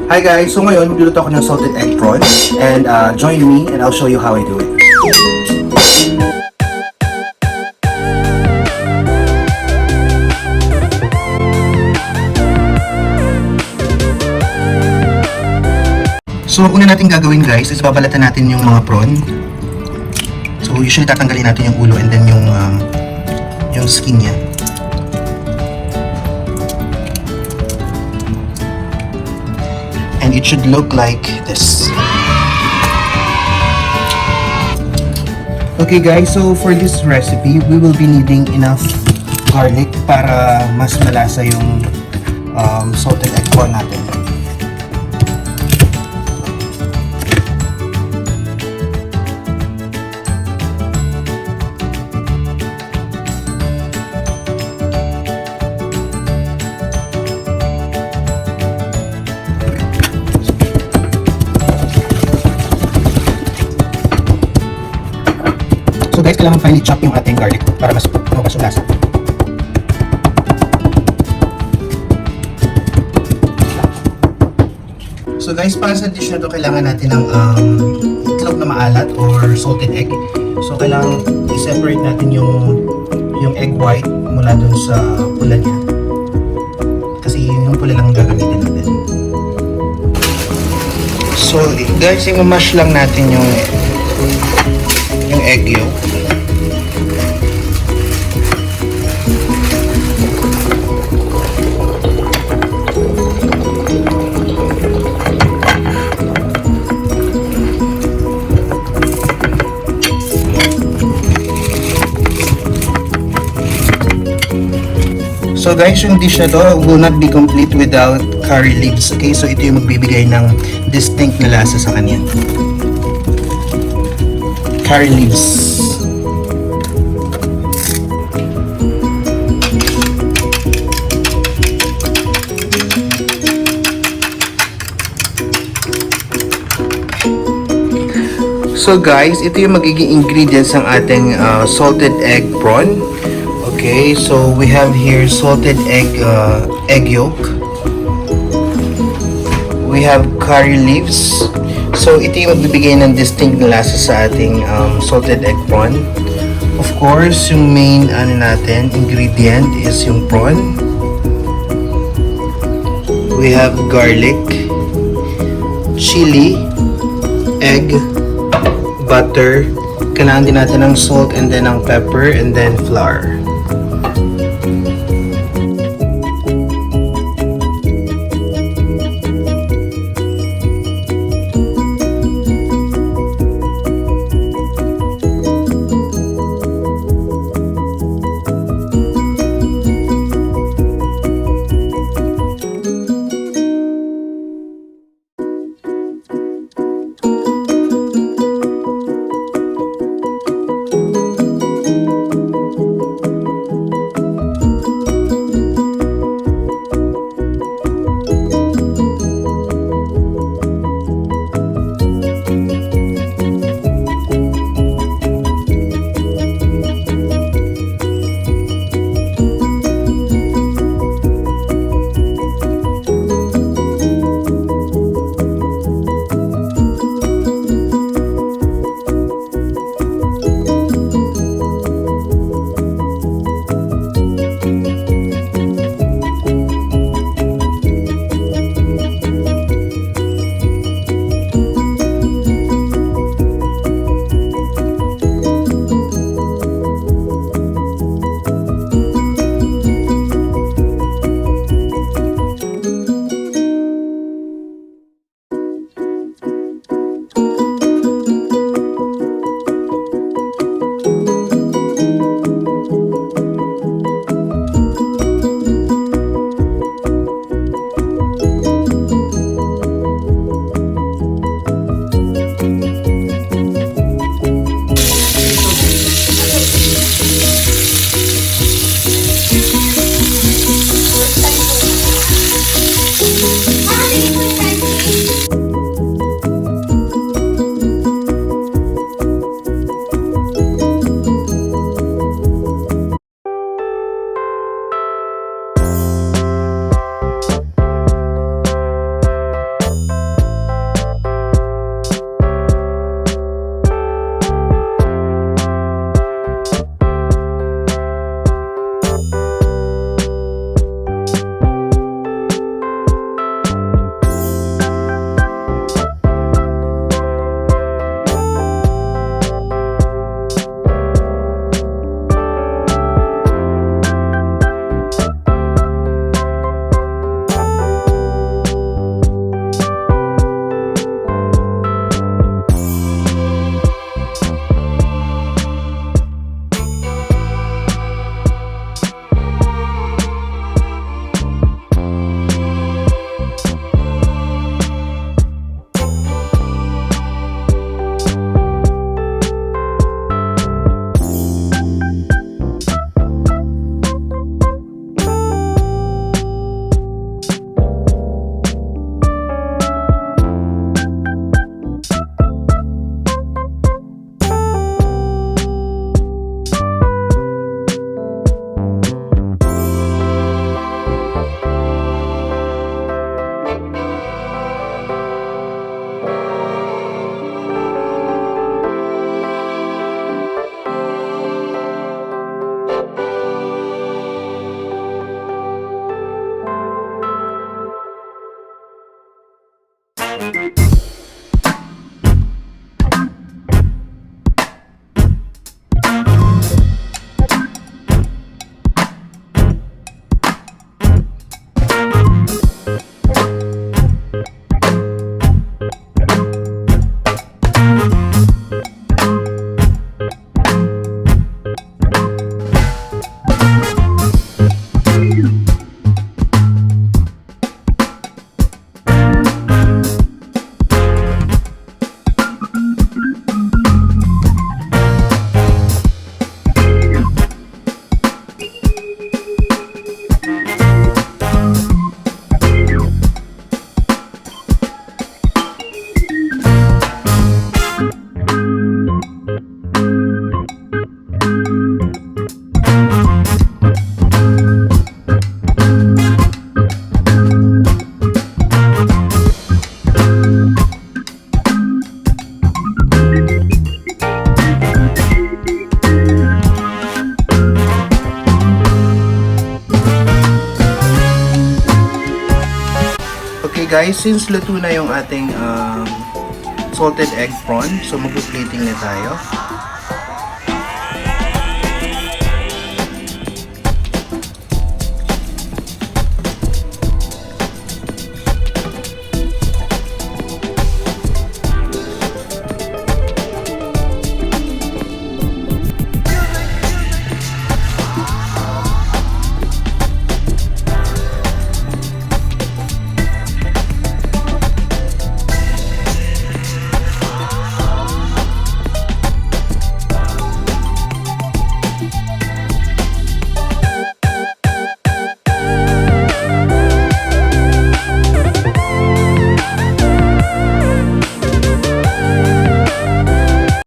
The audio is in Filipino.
Hi guys! So ngayon, magluluto ako ng salted egg prawn. And join me and I'll show you how I do it. So una natin gagawin guys is babalatan natin yung mga prawn. So usually tatanggalin natin yung ulo and then yung skin niya. And it should look like this. Okay guys, so for this recipe, we will be needing enough garlic para mas malasa yung salted egg prawn natin. So guys, kailangan finely chop yung ating garlic para mas lumabas yung lasa. So guys, para sa dish na to, kailangan natin ng itlog na maalat or salted egg. So kailangan i-separate natin yung egg white mula dun sa pula niya. Kasi yung pula lang gagamitin natin. So guys, i-mash lang natin yung egg yolk. So guys, yung dish na to will not be complete without curry leaves. Okay, so ito yung magbibigay ng distinct na lasa sa kanya. Curry leaves. So guys, ito yung magiging ingredients ng ating salted egg prawn. Okay, so we have here salted egg yolk. We have curry leaves. So ito yung magbibigay ng distinct na lasa sa ating salted egg prawn. Of course, yung main ingredient is yung prawn. We have garlic, chili, egg, butter. Kailangan din natin ng salt and then ng pepper and then flour. Okay guys, since luto na yung ating salted egg prawn, so mag-plating na tayo.